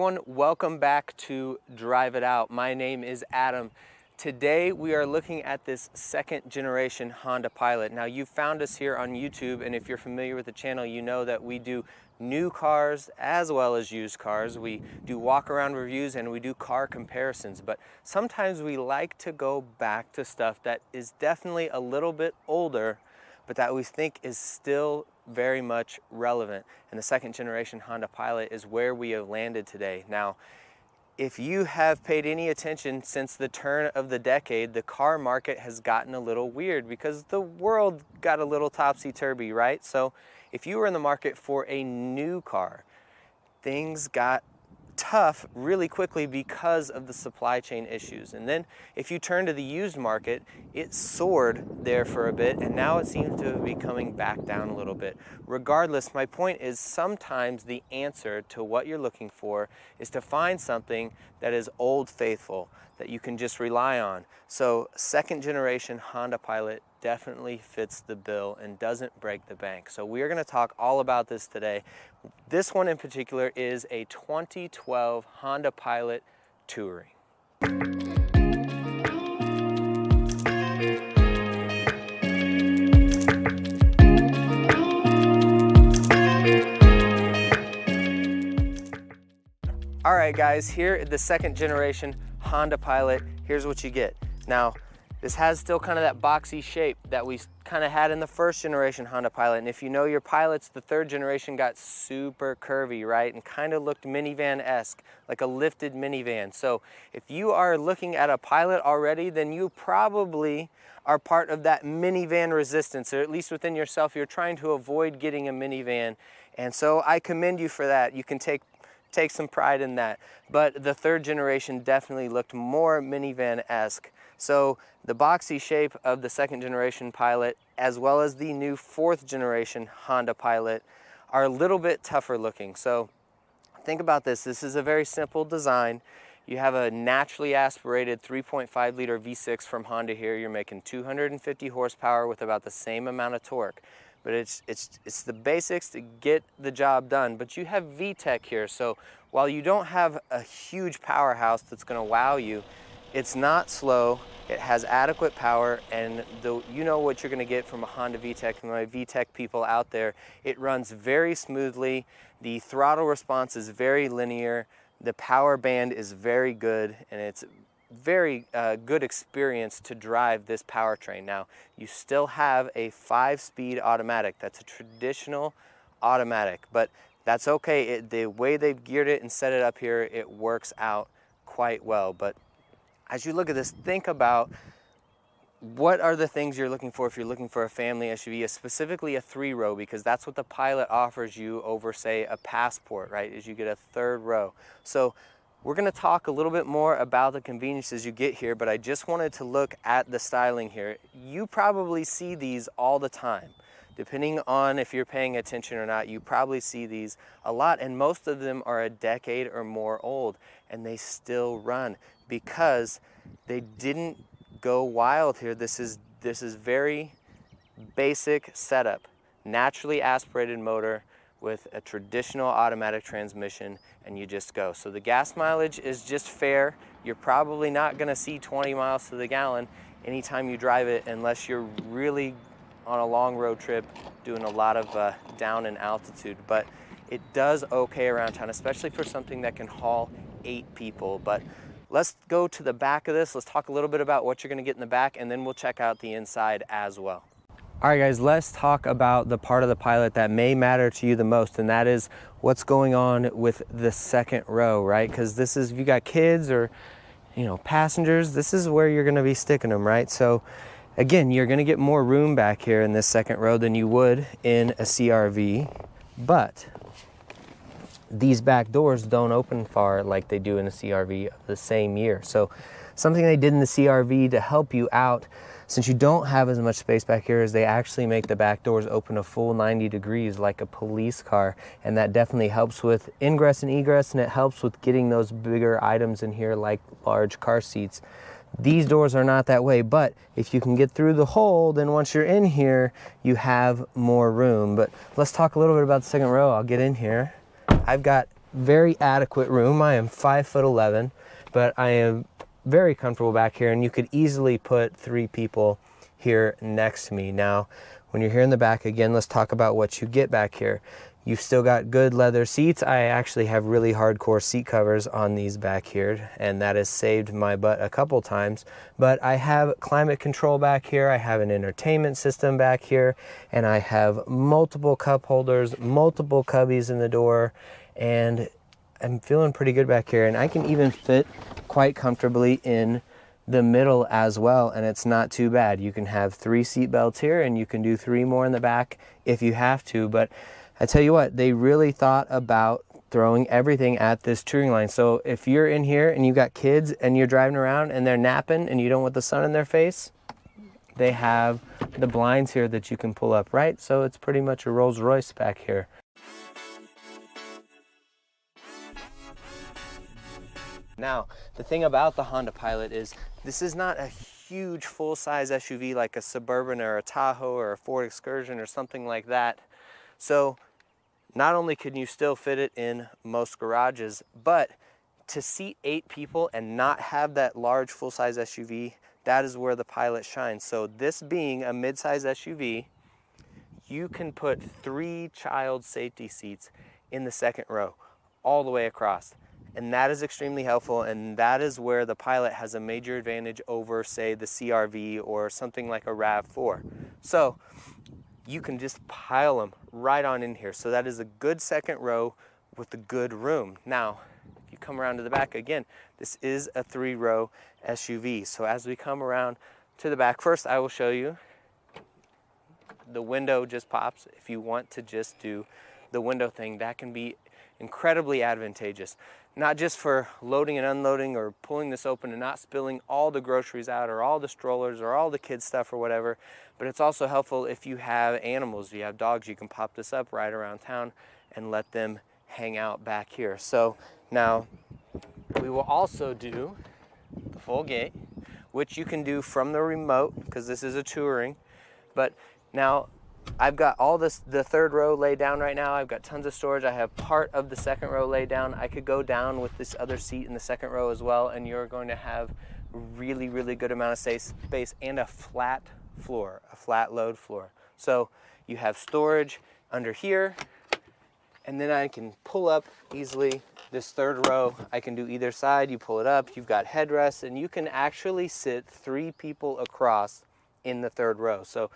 everyone, welcome back to Drive It Out. My name is Adam. Today we are looking at this second generation Honda Pilot. Now you found us here on YouTube, and if you're familiar with the channel, you know that we do new cars as well as used cars. We do walk around reviews and we do car comparisons, but sometimes we like to go back to stuff that is definitely a little bit older, but that we think is still very much relevant. And the second generation Honda Pilot is where we have landed today. Now, if you have paid any attention since the turn of the decade, the car market has gotten a little weird because the world got a little topsy-turvy, right? So if you were in the market for a new car, things got tough really quickly because of the supply chain issues. And then if you turn to the used market, it soared there for a bit, and now it seems to be coming back down a little bit. Regardless, my point is sometimes the answer to what you're looking for is to find something that is old faithful, that you can just rely on. So second generation Honda Pilot definitely fits the bill and doesn't break the bank. So we are going to talk all about this today. This one in particular is a 2012 Honda Pilot Touring. All right guys, here at the second generation Honda Pilot, here's what you get. Now, this has still kind of that boxy shape that we kind of had in the first generation Honda Pilot. And if you know your Pilots, the third generation got super curvy, right? And kind of looked minivan-esque, like a lifted minivan. So if you are looking at a Pilot already, then you probably are part of that minivan resistance, or at least within yourself, you're trying to avoid getting a minivan. And so I commend you for that. You can take some pride in that. But the third generation definitely looked more minivan-esque. So the boxy shape of the second generation Pilot, as well as the new fourth generation Honda Pilot, are a little bit tougher looking. So think about this. This is a very simple design. You have a naturally aspirated 3.5 liter V6 from Honda here. You're making 250 horsepower with about the same amount of torque. But it's the basics to get the job done. But you have v-tec here, so while you don't have a huge powerhouse that's going to wow you, it's not slow, it has adequate power, and you know what you're going to get from a Honda v-tec. From my v-tec people out there, it runs very smoothly, the throttle response is very linear, the power band is very good, and it's very good experience to drive this powertrain. Now, you still have a 5-speed automatic. That's a traditional automatic, but that's okay. The way they've geared it and set it up here, it works out quite well. But as you look at this, think about what are the things you're looking for if you're looking for a family SUV, specifically a 3-row, because that's what the Pilot offers you over, say, a Passport, right? Is you get a 3rd row. So we're going to talk a little bit more about the conveniences you get here, but I just wanted to look at the styling here. You probably see these all the time. Depending on if you're paying attention or not, you probably see these a lot, and most of them are a decade or more old, and they still run because they didn't go wild here. This is very basic setup. Naturally aspirated motor with a traditional automatic transmission, and you just go. So the gas mileage is just fair. You're probably not gonna see 20 miles to the gallon anytime you drive it unless you're really on a long road trip doing a lot of down in altitude. But it does okay around town, especially for something that can haul 8 people. But let's go to the back of this. Let's talk a little bit about what you're gonna get in the back, and then we'll check out the inside as well. All right guys, let's talk about the part of the Pilot that may matter to you the most, and that is what's going on with the 2nd row, right? Because this is, if you got kids or, you know, passengers, this is where you're gonna be sticking them, right? So again, you're gonna get more room back here in this 2nd row than you would in a CRV, but these back doors don't open far like they do in a CRV of the same year. So something they did in the CRV to help you out, since you don't have as much space back here, is they actually make the back doors open a full 90 degrees like a police car, and that definitely helps with ingress and egress, and it helps with getting those bigger items in here like large car seats. These doors are not that way, but if you can get through the hole, then once you're in here, you have more room. But let's talk a little bit about the 2nd row. I'll get in here. I've got very adequate room. I am 5'11", but I am very comfortable back here, and you could easily put 3 people here next to me. Now, when you're here in the back, again, let's talk about what you get back here. You've still got good leather seats. I actually have really hardcore seat covers on these back here, and that has saved my butt a couple times. But I have climate control back here. I have an entertainment system back here, and I have multiple cup holders, multiple cubbies in the door, and I'm feeling pretty good back here. And I can even fit quite comfortably in the middle as well, and it's not too bad. You can have 3 seat belts here, and you can do 3 more in the back if you have to. But I tell you what, they really thought about throwing everything at this touring line. So if you're in here and you got kids and you're driving around and they're napping and you don't want the sun in their face, they have the blinds here that you can pull up, right? So it's pretty much a Rolls Royce back here. Now, the thing about the Honda Pilot is this is not a huge full-size SUV like a Surburban or a Tahoe or a Ford Excursion or something like that. So not only can you still fit it in most garages, but to seat 8 people and not have that large full-size SUV, that is where the Pilot shines. So this being a mid-size SUV, you can put 3 child safety seats in the second row all the way across. And that is extremely helpful, and that is where the Pilot has a major advantage over, say, the CR-V or something like a RAV4. So you can just pile them right on in here. So that is a good second row with a good room. Now, if you come around to the back, again, this is a 3-row SUV. So as we come around to the back, first I will show you the window just pops. If you want to just do the window thing, that can be incredibly advantageous. Not just for loading and unloading or pulling this open and not spilling all the groceries out or all the strollers or all the kids stuff or whatever, but it's also helpful if you have animals, if you have dogs, you can pop this up right around town and let them hang out back here. So now we will also do the full gate, which you can do from the remote because this is a touring. But now I've got all this, the third row laid down right now. I've got tons of storage. I have part of the second row laid down. I could go down with this other seat in the second row as well, and you're going to have really, really good amount of space and a flat floor, a flat load floor. So you have storage under here, and then I can pull up easily this third row. I can do either side. You pull it up, you've got headrests, and you can actually sit 3 people across in the third row. So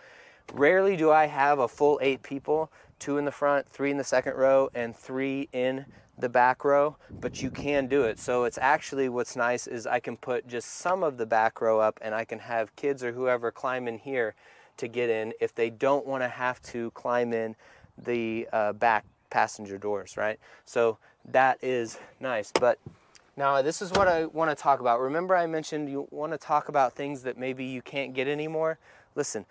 rarely do I have a full 8 people, 2 in the front, 3 in the second row, and 3 in the back row, but you can do it. So it's actually, what's nice is I can put just some of the back row up, and I can have kids or whoever climb in here to get in if they don't want to have to climb in the back passenger doors, right? So that is nice. But now this is what I want to talk about. Remember I mentioned you want to talk about things that maybe you can't get anymore? Listen,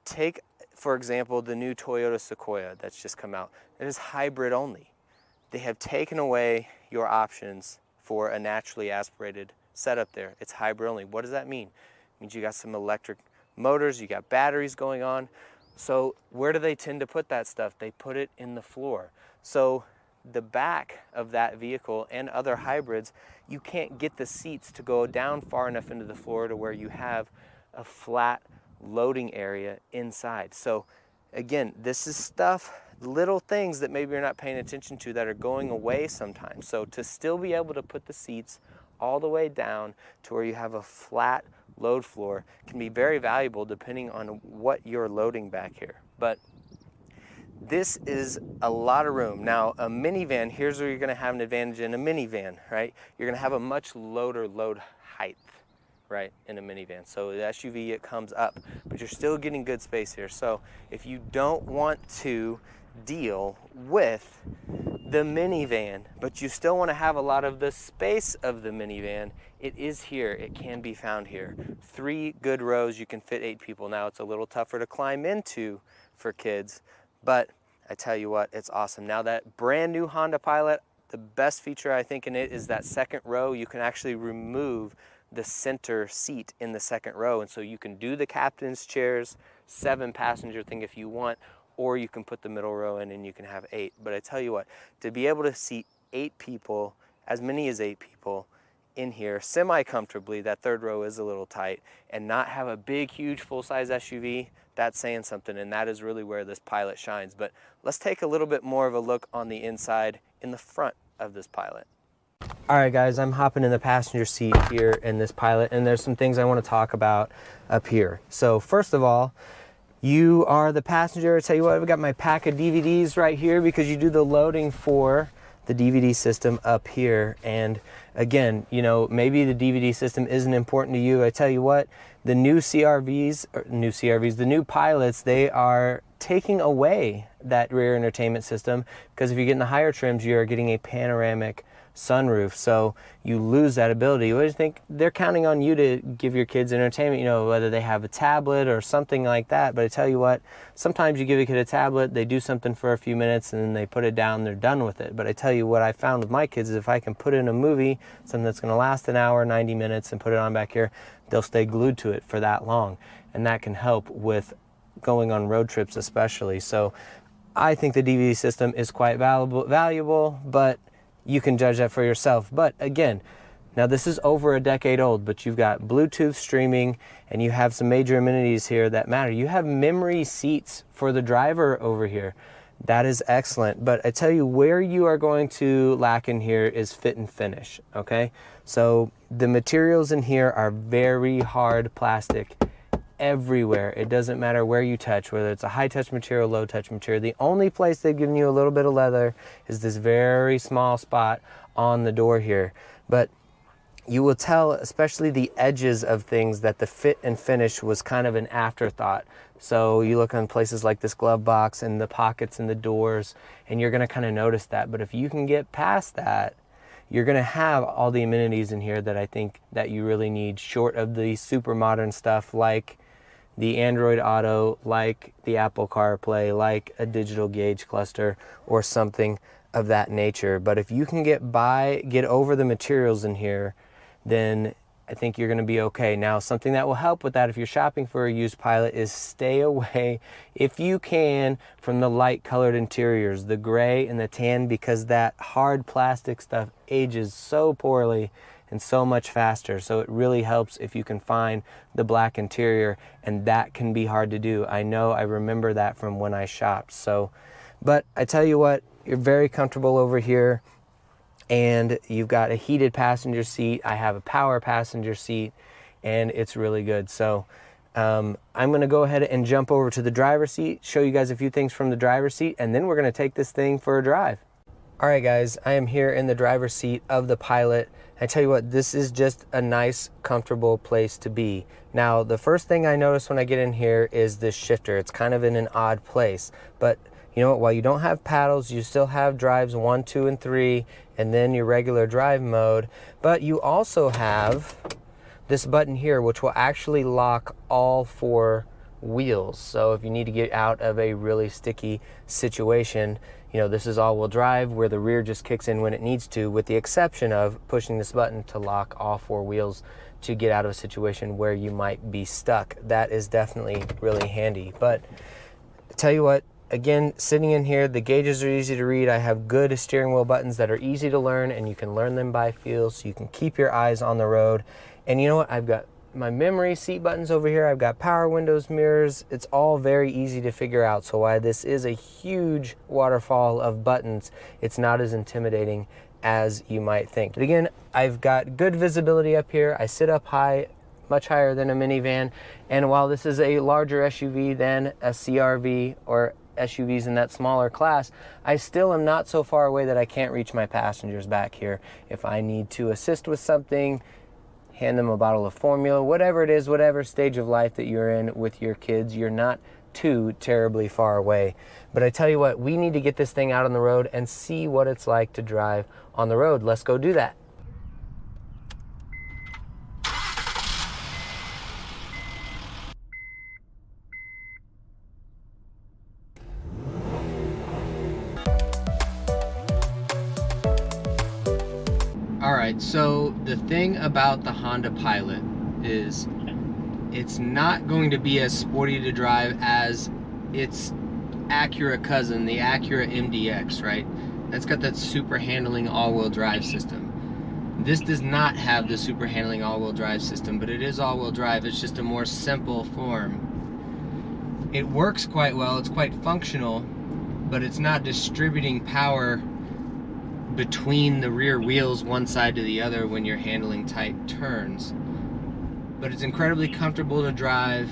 take, for example, the new Toyota Sequoia that's just come out. It is hybrid only. They have taken away your options for a naturally aspirated setup there. It's hybrid only. What does that mean? It means you got some electric motors, you got batteries going on. So where do they tend to put that stuff? They put it in the floor. So the back of that vehicle and other hybrids, you can't get the seats to go down far enough into the floor to where you have a flat loading area inside. So again, this is stuff, little things that maybe you're not paying attention to that are going away sometimes. So to still be able to put the seats all the way down to where you have a flat load floor can be very valuable depending on what you're loading back here. But this is a lot of room. Now a minivan, here's where you're going to have an advantage in a minivan, right? You're going to have a much lower load height, right, in a minivan. So the SUV, it comes up, but you're still getting good space here. So if you don't want to deal with the minivan, but you still want to have a lot of the space of the minivan, it is here. It can be found here. 3 good rows, you can fit 8 people. Now it's a little tougher to climb into for kids, but I tell you what, it's awesome. Now that brand new Honda Pilot, the best feature I think in it is that second row. You can actually remove the center seat in the second row, and so you can do the captain's chairs, 7-passenger thing if you want, or you can put the middle row in and you can have 8. But I tell you what, to be able to seat 8 people, as many as 8 people in here semi-comfortably. That third row is a little tight, and not have a big, huge, full-size SUV, that's saying something, and that is really where this Pilot shines. But let's take a little bit more of a look on the inside in the front of this Pilot. All right, guys, I'm hopping in the passenger seat here in this Pilot, and there's some things I want to talk about up here. So first of all, you are the passenger. I tell you what, I've got my pack of DVDs right here because you do the loading for the DVD system up here. And again, you know, maybe the DVD system isn't important to you. I tell you what, the new CRVs, the new Pilots, they are taking away that rear entertainment system, because if you get in the higher trims, you are getting a panoramic sunroof, so you lose that ability. What do you think? They're counting on you to give your kids entertainment, you know, whether they have a tablet or something like that. But I tell you what, sometimes you give a kid a tablet, they do something for a few minutes and then they put it down, they're done with it. But I tell you what I found with my kids is if I can put in a movie, something that's going to last an hour, 90 minutes, and put it on back here, they'll stay glued to it for that long. And that can help with going on road trips especially. So I think the DVD system is quite valuable, but you can judge that for yourself. But again, now this is over a decade old, but you've got Bluetooth streaming and you have some major amenities here that matter. You have memory seats for the driver over here. That is excellent. But I tell you, where you are going to lack in here is fit and finish, okay? So the materials in here are very hard plastic everywhere. It doesn't matter where you touch, whether it's a high touch material, low touch material. The only place they've given you a little bit of leather is this very small spot on the door here. But you will tell, especially the edges of things, that the fit and finish was kind of an afterthought. So you look on places like this glove box and the pockets and the doors, and you're going to kind of notice that. But if you can get past that, you're going to have all the amenities in here that I think that you really need, short of the super modern stuff like the Android Auto, like the Apple CarPlay, like a digital gauge cluster or something of that nature. But if you can get over the materials in here, then I think you're going to be okay. Now, something that will help with that if you're shopping for a used Pilot is stay away, if you can, from the light colored interiors, the gray and the tan, because that hard plastic stuff ages so poorly and so much faster. So it really helps if you can find the black interior, and that can be hard to do. I know, I remember that from when I shopped. So, but I tell you what, you're very comfortable over here, and you've got a heated passenger seat. I have a power passenger seat, and it's really good. So I'm gonna go ahead and jump over to the driver's seat, show you guys a few things from the driver's seat, and then we're gonna take this thing for a drive. All right, guys, I am here in the driver's seat of the Pilot. I tell you what, this is just a nice, comfortable place to be. Now, the first thing I notice when I get in here is this shifter. It's kind of in an odd place, but you know what, while you don't have paddles, you still have drives 1, 2, and 3, and then your regular drive mode, but you also have this button here, which will actually lock all 4 wheels. So if you need to get out of a really sticky situation, you know, this is all-wheel drive where the rear just kicks in when it needs to, with the exception of pushing this button to lock all 4 wheels to get out of a situation where you might be stuck. That is definitely really handy. But I tell you what, again, sitting in here, the gauges are easy to read. I have good steering wheel buttons that are easy to learn, and you can learn them by feel, so you can keep your eyes on the road. And you know what? I've got my memory seat buttons over here. I've got power windows, mirrors. It's all very easy to figure out. So while this is a huge waterfall of buttons, it's not as intimidating as you might think. But again, I've got good visibility up here. I sit up high, much higher than a minivan. And while this is a larger SUV than a CRV or SUVs in that smaller class, I still am not so far away that I can't reach my passengers back here. If I need to assist with something, hand them a bottle of formula, whatever it is, whatever stage of life that you're in with your kids, you're not too terribly far away. But I tell you what, we need to get this thing out on the road and see what it's like to drive on the road. Let's go do that. All right, so the thing about the Honda Pilot is it's not going to be as sporty to drive as its Acura cousin, the Acura MDX, right? That's got that super handling all-wheel drive system. This does not have the super handling all-wheel drive system, but it is all-wheel drive. It's just a more simple form. It works quite well, it's quite functional, but it's not distributing power between the rear wheels one side to the other when you're handling tight turns. But it's incredibly comfortable to drive,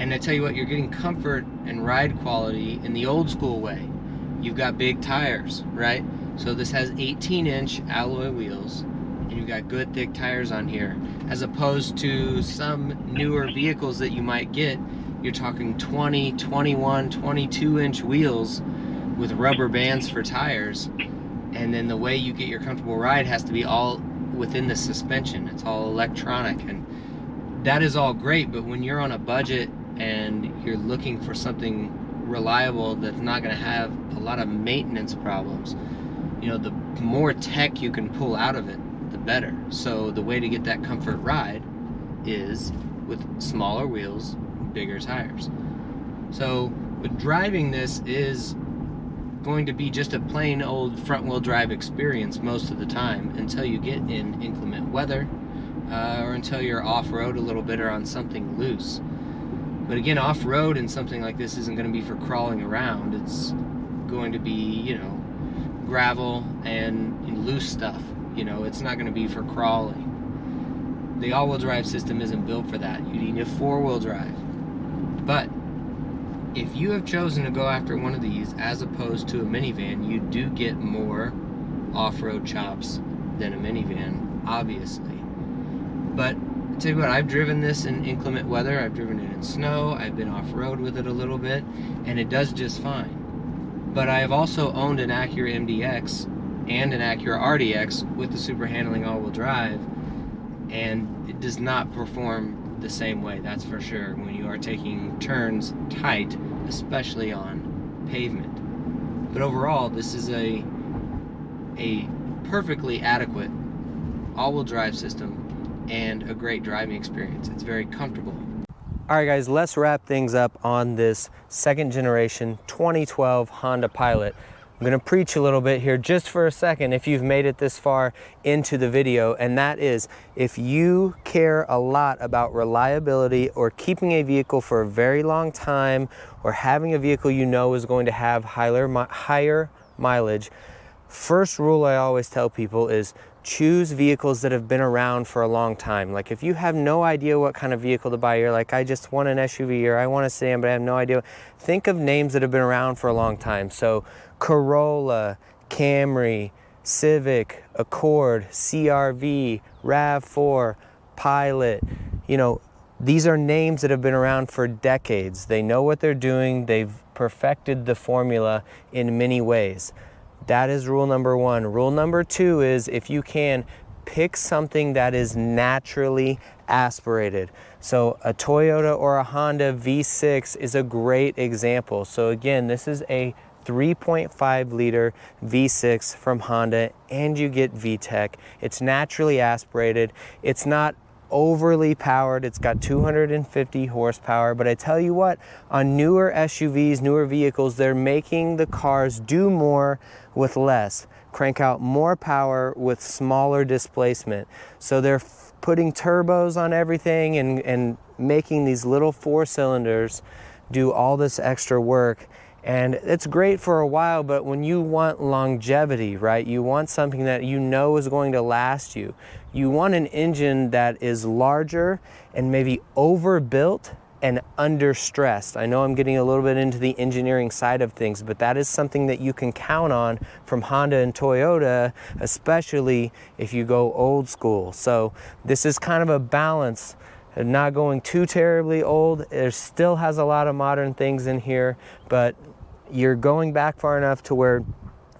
and I tell you what, you're getting comfort and ride quality in the old school way. You've got big tires, right? So this has 18-inch alloy wheels, and you've got good thick tires on here, as opposed to some newer vehicles that you might get. You're talking 20, 21, 22-inch wheels with rubber bands for tires, and then the way you get your comfortable ride has to be all within the suspension. It's all electronic, and that is all great, but when you're on a budget and you're looking for something reliable that's not going to have a lot of maintenance problems, you know, the more tech you can pull out of it, the better. So the way to get that comfort ride is with smaller wheels, bigger tires. So with driving this is going to be just a plain old front-wheel drive experience most of the time, until you get in inclement weather, or until you're off-road a little bit or on something loose. But again, off-road and something like this isn't going to be for crawling around. It's going to be, you know, gravel and loose stuff. You know, it's not going to be for crawling. The all-wheel drive system isn't built for that. You need a four-wheel drive. But if you have chosen to go after one of these as opposed to a minivan, you do get more off-road chops than a minivan, obviously. But I'll tell you what, I've driven this in inclement weather, I've driven it in snow, I've been off-road with it a little bit, and it does just fine. But I have also owned an Acura MDX and an Acura RDX with the super handling all-wheel drive, and it does not perform the same way, that's for sure, when you are taking turns tight, especially on pavement. But overall, this is a perfectly adequate all-wheel drive system and a great driving experience. It's very comfortable. All right guys, let's wrap things up on this second generation 2012 Honda Pilot. I'm gonna preach a little bit here just for a second if you've made it this far into the video, and that is, if you care a lot about reliability or keeping a vehicle for a very long time, or having a vehicle you know is going to have higher mileage, first rule I always tell people is choose vehicles that have been around for a long time. Like if you have no idea what kind of vehicle to buy, you're like, I just want an SUV or I want a sedan, but I have no idea. Think of names that have been around for a long time. So Corolla, Camry, Civic, Accord, CR-V, RAV4, Pilot. You know, these are names that have been around for decades. They know what they're doing. They've perfected the formula in many ways. That is rule number one. Rule number two is, if you can, pick something that is naturally aspirated. So a Toyota or a Honda V6 is a great example. So again, this is a 3.5 liter V6 from Honda, and you get v-tec. It's naturally aspirated. It's not overly powered. It's got 250 horsepower, but I tell you what, on newer SUVs, newer vehicles, they're making the cars do more with less, crank out more power with smaller displacement. So they're putting turbos on everything and making these little 4 cylinders do all this extra work. And it's great for a while, but when you want longevity, right? You want something that you know is going to last you. You want an engine that is larger and maybe overbuilt and understressed. I know I'm getting a little bit into the engineering side of things, but that is something that you can count on from Honda and Toyota, especially if you go old school. So this is kind of a balance. Not going too terribly old. It still has a lot of modern things in here, but you're going back far enough to where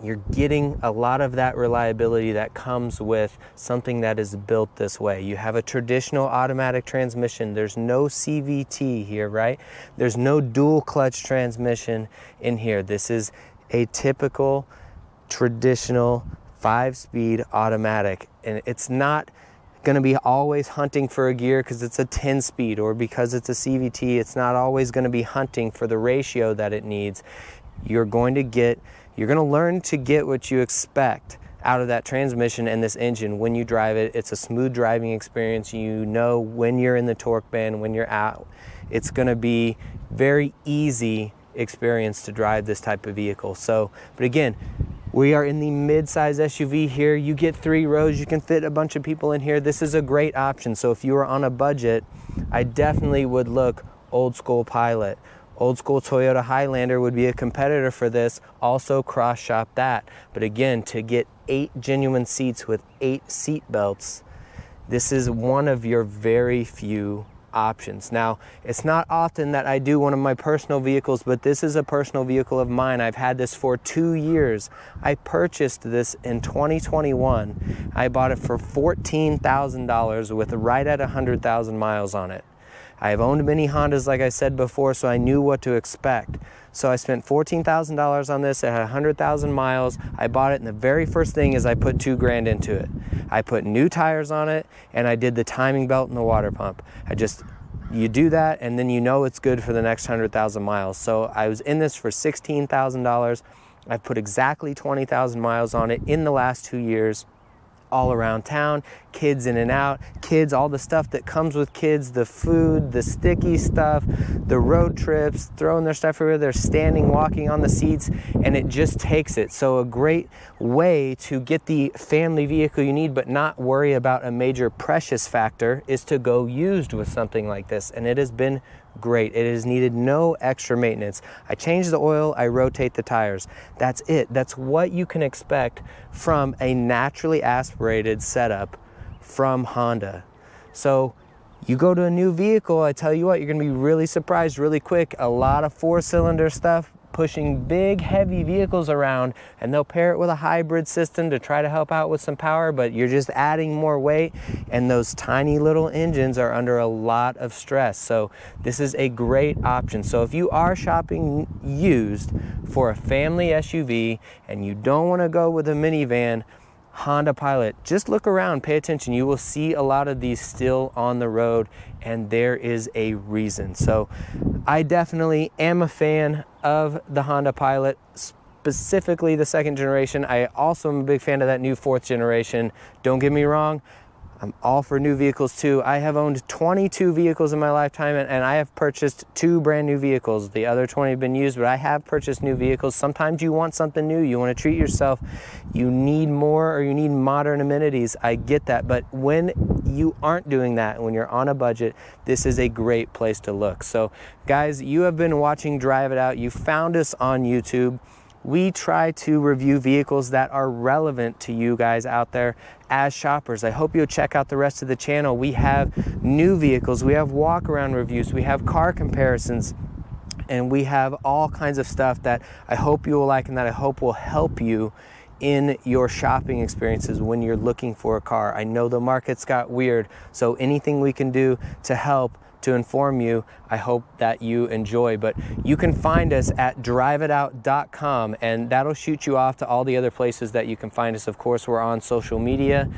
you're getting a lot of that reliability that comes with something that is built this way. You have a traditional automatic transmission. There's no CVT here, right? There's no dual clutch transmission in here. This is a typical traditional 5-speed automatic, and it's not going to be always hunting for a gear because it's a 10-speed, or because it's a CVT, it's not always going to be hunting for the ratio that it needs. you're going to learn to get what you expect out of that transmission and this engine when you drive it. It's a smooth driving experience. You know when you're in the torque band, when you're out. It's going to be very easy experience to drive this type of vehicle. So, but again, we are in the mid-size SUV here. You get 3 rows. You can fit a bunch of people in here. This is a great option. So if you are on a budget, I definitely would look old school Pilot. Old school Toyota Highlander would be a competitor for this. Also cross shop that. But again, to get 8 genuine seats with 8 seat belts, this is one of your very few options. Now, it's not often that I do one of my personal vehicles, but this is a personal vehicle of mine. I've had this for 2 years. I purchased this in 2021. I bought it for $14,000 with right at 100,000 miles on it. I've owned many Hondas, like I said before, so I knew what to expect. So I spent $14,000 on this. It had 100,000 miles. I bought it, and the very first thing is I put $2 grand into it. I put new tires on it, and I did the timing belt and the water pump. You do that, and then you know it's good for the next 100,000 miles. So I was in this for $16,000. I've put exactly 20,000 miles on it in the last 2 years. All around town, kids in and out, kids, all the stuff that comes with kids, the food, the sticky stuff, the road trips, throwing their stuff everywhere, they're standing, walking on the seats, and it just takes it. So a great way to get the family vehicle you need but not worry about a major precious factor is to go used with something like this, and it has been great. It has needed no extra maintenance. I change the oil, I rotate the tires. That's it. That's what you can expect from a naturally aspirated setup from Honda. So you go to a new vehicle, I tell you what, you're going to be really surprised really quick. A lot of 4-cylinder stuff, pushing big heavy vehicles around, and they'll pair it with a hybrid system to try to help out with some power, but you're just adding more weight, and those tiny little engines are under a lot of stress. So this is a great option. So if you are shopping used for a family SUV and you don't want to go with a minivan, Honda Pilot, just look around, pay attention. You will see a lot of these still on the road, and there is a reason. So I definitely am a fan of the Honda Pilot, specifically the 2nd generation. I also am a big fan of that new 4th generation. Don't get me wrong, I'm all for new vehicles too. I have owned 22 vehicles in my lifetime, and I have purchased 2 brand new vehicles. The other 20 have been used, but I have purchased new vehicles. Sometimes you want something new, you want to treat yourself, you need more, or you need modern amenities. I get that, but when you aren't doing that, when you're on a budget, this is a great place to look. So guys, you have been watching Drive It Out. You found us on YouTube. We try to review vehicles that are relevant to you guys out there as shoppers. I hope you'll check out the rest of the channel. We have new vehicles, we have walk around reviews, we have car comparisons, and we have all kinds of stuff that I hope you will like and that I hope will help you in your shopping experiences when you're looking for a car. I know the market's got weird, so anything we can do to help, to inform you, I hope that you enjoy. But you can find us at DriveItOut.com, and that'll shoot you off to all the other places that you can find us. Of course, we're on social media.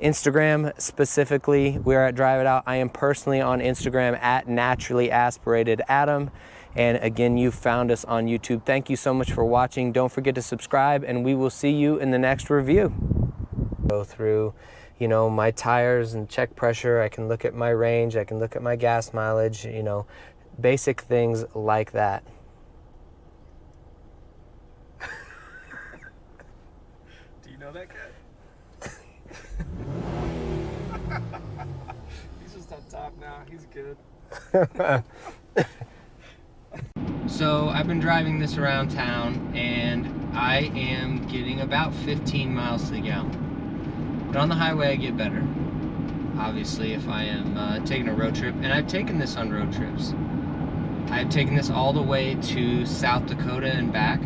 Instagram specifically, we're at Drive It Out. I am personally on Instagram at Naturally Aspirated Adam. And again, you found us on YouTube. Thank you so much for watching. Don't forget to subscribe, and we will see you in the next review. Go through, you know, my tires and check pressure. I can look at my range. I can look at my gas mileage, you know, basic things like that. Do you know that cat? He's just on top now. He's good. So I've been driving this around town, and I am getting about 15 miles to the gallon. But on the highway I get better. Obviously, if I am taking a road trip, and I've taken this on road trips. I've taken this all the way to South Dakota and back.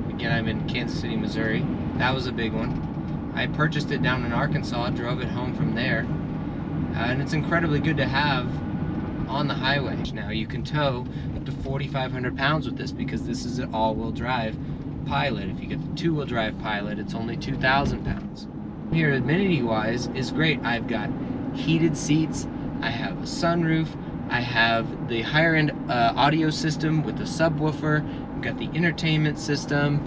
Again, I'm in Kansas City, Missouri. That was a big one. I purchased it down in Arkansas, drove it home from there. And it's incredibly good to have on the highway. Now you can tow up to 4,500 pounds with this because this is an all-wheel drive Pilot. If you get the two-wheel drive Pilot, it's only 2,000 pounds. Here, amenity-wise, is great. I've got heated seats, I have a sunroof, I have the higher-end audio system with the subwoofer, got the entertainment system,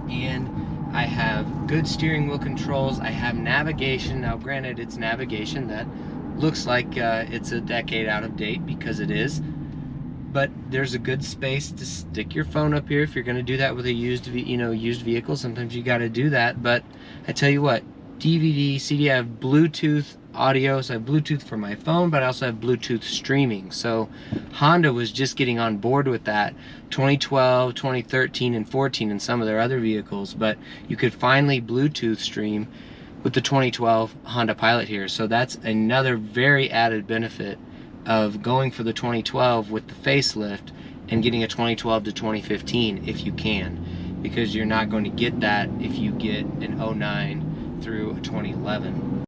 and I have good steering wheel controls. I have navigation. Now granted, it's navigation that looks like it's a decade out of date, because it is, but there's a good space to stick your phone up here if you're going to do that with a used vehicle. Sometimes you got to do that. But I tell you what, DVD, CD, I have Bluetooth audio, so I have Bluetooth for my phone, but I also have Bluetooth streaming. So Honda was just getting on board with that 2012, 2013, and 14 in some of their other vehicles, but you could finally Bluetooth stream with the 2012 Honda Pilot here. So that's another very added benefit of going for the 2012 with the facelift and getting a 2012 to 2015 if you can, because you're not going to get that if you get an 09 through a 2011.